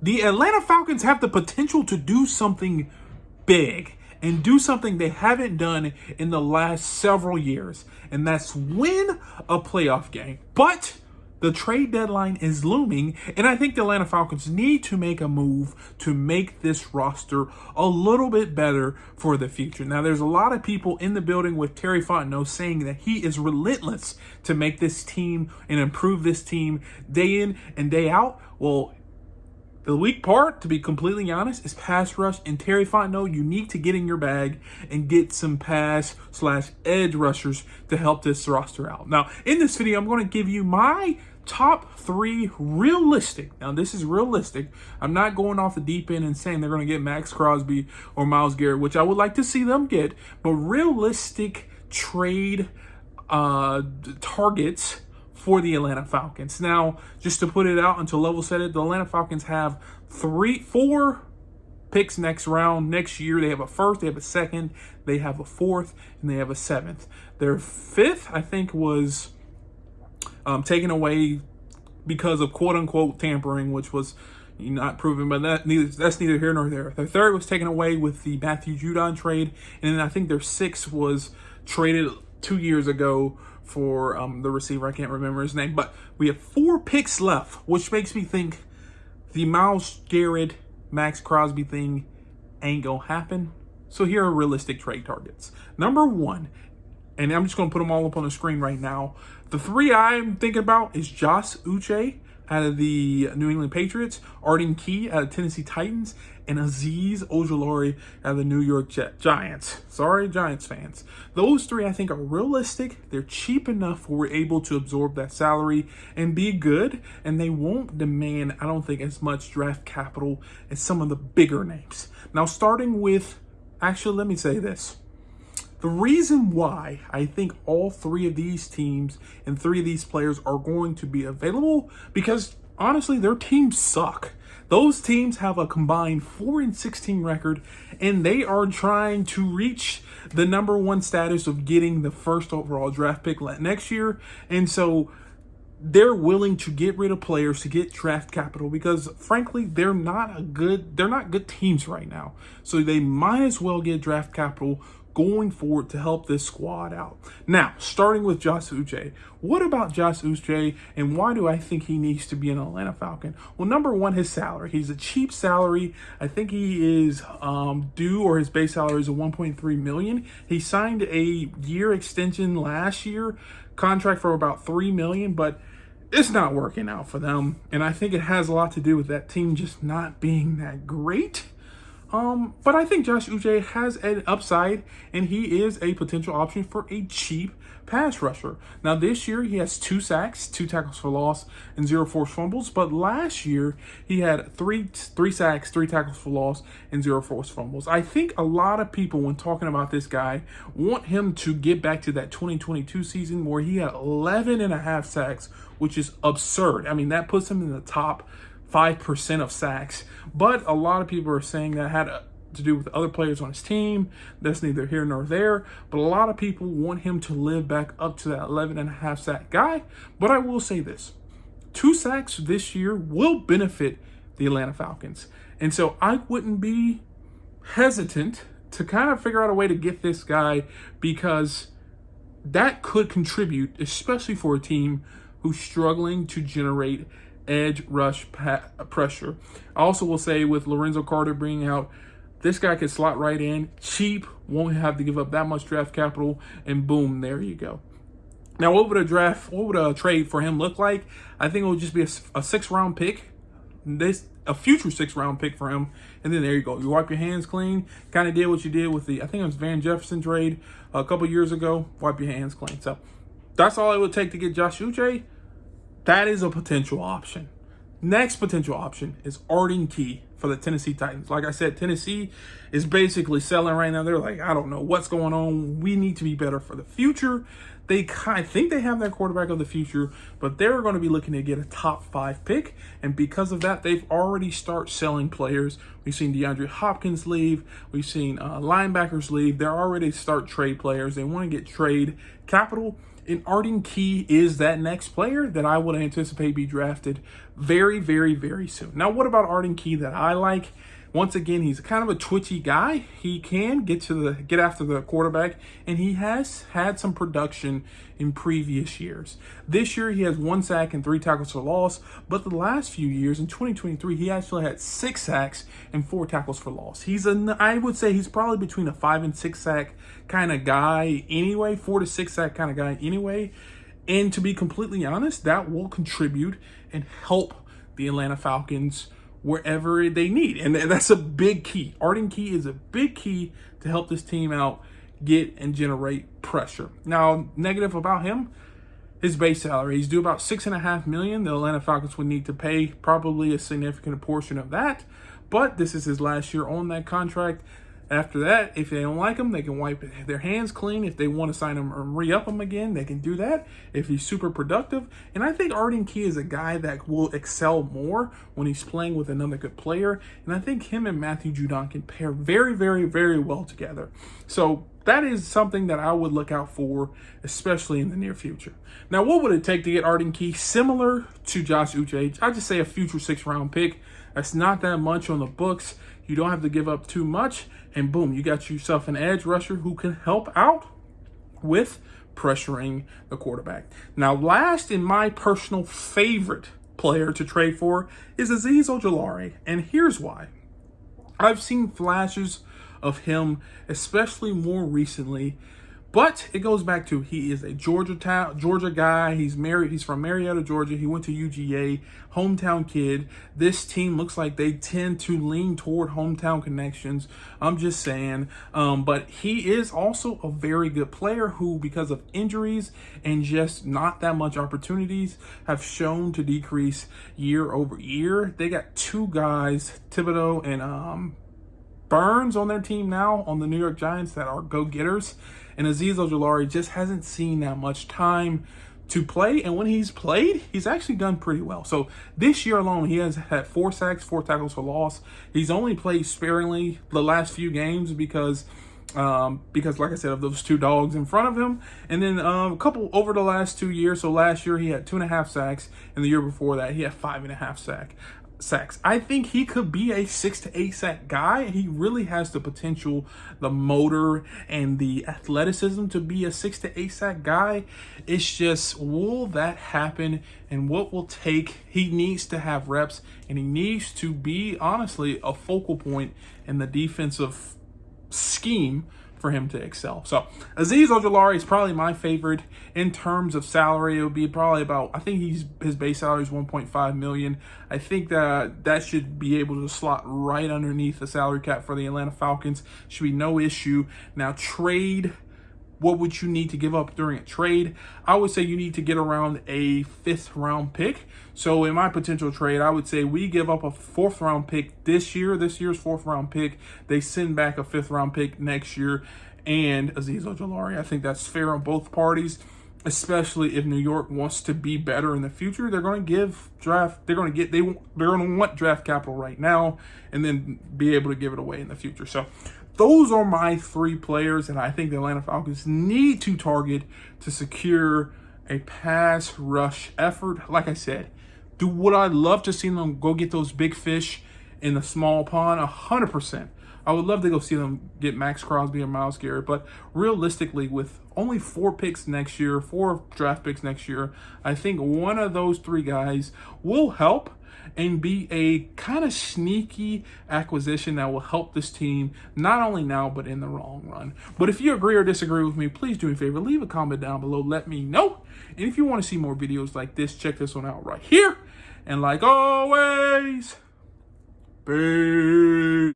The Atlanta Falcons have the potential to do something big and do something they haven't done in the last several years, and that's win a playoff game. But the trade deadline is looming, and I think the Atlanta Falcons need to make a move to make this roster a little bit better for the future. Now, there's a lot of people in the building with Terry Fontenot saying that he is relentless to make this team and improve this team day in and day out. Well, the weak part, to be completely honest, is pass rush. And Terry Fontenot, you need to get in your bag and get some pass/edge rushers to help this roster out. Now, in this video, I'm going to give you my top 3 realistic. Now, this is realistic. I'm not going off the deep end and saying they're going to get Max Crosby or Myles Garrett, which I would like to see them get, but realistic trade targets for the Atlanta Falcons. Now, just to put it out and to level set it, the Atlanta Falcons have 4 picks next round. Next year, they have a first, they have a second, they have a fourth, and they have a 7th. Their 5th, I think, was taken away because of quote-unquote tampering, which was not proven, but that's neither here nor there. Their 3rd was taken away with the Matthew Judon trade, and then I think their 6th was traded 2 years ago for the receiver. I can't remember his name, but we have 4 picks left, which makes me think the Myles Garrett, Max Crosby thing ain't gonna happen. So here are realistic trade targets. Number 1, and I'm just gonna put them all up on the screen right now. The 3 I'm thinking about is Josh Uche out of the New England Patriots, Arden Key out of Tennessee Titans, and Azeez Ojulari out of the New York Giants. Sorry, Giants fans. Those 3 I think are realistic. They're cheap enough where we're able to absorb that salary and be good, and they won't demand, I don't think, as much draft capital as some of the bigger names. Now, starting with, actually, let me say this. The reason why I think all 3 of these teams and 3 of these players are going to be available, because honestly, their teams suck. Those teams have a combined 4-16 record, and they are trying to reach the number 1 status of getting the first overall draft pick next year. And so they're willing to get rid of players to get draft capital because, frankly, they're not good teams right now. So they might as well get draft capital going forward to help this squad out. Now, starting with Josh Uche. What about Josh Uche, and why do I think he needs to be an Atlanta Falcon? Well, number 1, his salary. He's a cheap salary. I think he is due, or his base salary is a $1.3 million. He signed a year extension last year, contract for about $3 million, but it's not working out for them. And I think it has a lot to do with that team just not being that great. But I think Josh Uche has an upside, and he is a potential option for a cheap pass rusher. Now, this year he has 2 sacks, 2 tackles for loss, and 0 forced fumbles. But last year he had three sacks, 3 tackles for loss, and 0 forced fumbles. I think a lot of people, when talking about this guy, want him to get back to that 2022 season where he had 11.5 sacks, which is absurd. I mean, that puts him in the top 5% of sacks, but a lot of people are saying that had to do with other players on his team. That's neither here nor there, but a lot of people want him to live back up to that 11.5 sack guy. But I will say this, 2 sacks this year will benefit the Atlanta Falcons, and so I wouldn't be hesitant to kind of figure out a way to get this guy, because that could contribute, especially for a team who's struggling to generate edge rush pressure. I also will say, with Lorenzo Carter being out, this guy could slot right in, cheap, won't have to give up that much draft capital, and boom, there you go. Now, what would a trade for him look like? I think it would just be a 6th-round pick, a future 6th-round pick for him, and then there you go. You wipe your hands clean. Kind of did what you did with I think it was Van Jefferson trade a couple years ago. Wipe your hands clean. So that's all it would take to get Josh Uche. That is a potential option. Next potential option is Arden Key for the Tennessee Titans. Like I said, Tennessee is basically selling right now. They're like, I don't know what's going on. We need to be better for the future. I think they have their quarterback of the future, but they're going to be looking to get a top 5 pick. And because of that, they've already started selling players. We've seen DeAndre Hopkins leave. We've seen linebackers leave. They're already start trade players. They want to get trade capital. And Arden Key is that next player that I would anticipate be drafted very, very, very soon. Now, what about Arden Key that I like? Once again, he's kind of a twitchy guy. He can get after the quarterback, and he has had some production in previous years. This year, he has 1 sack and 3 tackles for loss, but the last few years, in 2023, he actually had 6 sacks and 4 tackles for loss. I would say he's probably between a 5 and 6 sack kind of guy anyway, 4 to 6 sack kind of guy anyway. And to be completely honest, that will contribute and help the Atlanta Falcons wherever they need. And that's a big key. Arden Key is a big key to help this team out, get and generate pressure. Now, negative about him, his base salary. He's due about $6.5 million. The Atlanta Falcons would need to pay probably a significant portion of that. But this is his last year on that contract. After that, if they don't like him, they can wipe their hands clean. If they want to sign him or re-up him again, they can do that if he's super productive. And I think Arden Key is a guy that will excel more when he's playing with another good player. And I think him and Matthew Judon can pair very, very, very well together. So that is something that I would look out for, especially in the near future. Now, what would it take to get Arden Key? Similar to Josh Uche, I'd just say a future 6th-round pick. That's not that much on the books. You don't have to give up too much, and boom, you got yourself an edge rusher who can help out with pressuring the quarterback. Now, last in my personal favorite player to trade for is Azeez Ojulari, and here's why. I've seen flashes of him, especially more recently, but it goes back to he is a Georgia guy. He's from Marietta, Georgia. He went to UGA, hometown kid. This team looks like they tend to lean toward hometown connections. I'm just saying. But he is also a very good player who, because of injuries and just not that much opportunities, have shown to decrease year over year. They got 2 guys, Thibodeau and Burns, on their team now on the New York Giants that are go-getters. And Azeez Ojulari just hasn't seen that much time to play. And when he's played, he's actually done pretty well. So this year alone, he has had 4 sacks, 4 tackles for loss. He's only played sparingly the last few games because like I said, of those 2 dogs in front of him. And then a couple over the last 2 years. So last year he had 2.5 sacks. And the year before that, he had 5.5 sacks. I think he could be a 6 to 8 sack guy. He really has the potential, the motor, and the athleticism to be a 6 to 8 sack guy. It's just, will that happen? And what will take? He needs to have reps, and he needs to be, honestly, a focal point in the defensive scheme for him to excel. So Azeez Ojulari is probably my favorite in terms of salary. It would be probably about, I think his base salary is $1.5 million. I think that should be able to slot right underneath the salary cap for the Atlanta Falcons. Should be no issue. Now, trade. What would you need to give up during a trade? I would say you need to get around a 5th-round pick. So in my potential trade, I would say we give up a 4th-round pick this year's 4th-round pick. They send back a 5th-round pick next year and Azeez Ojulari. I think that's fair on both parties, especially if New York wants to be better in the future. They're going to want draft capital right now and then be able to give it away in the future. So those are my 3 players that I think the Atlanta Falcons need to target to secure a pass rush effort. Like I said, would I love to see them go get those big fish in the small pond? 100%. I would love to go see them get Max Crosby or Myles Garrett, but realistically, with only 4 picks next year, 4 draft picks next year, I think one of those 3 guys will help and be a kind of sneaky acquisition that will help this team, not only now, but in the long run. But if you agree or disagree with me, please do me a favor, leave a comment down below, let me know. And if you want to see more videos like this, check this one out right here. And like always, peace.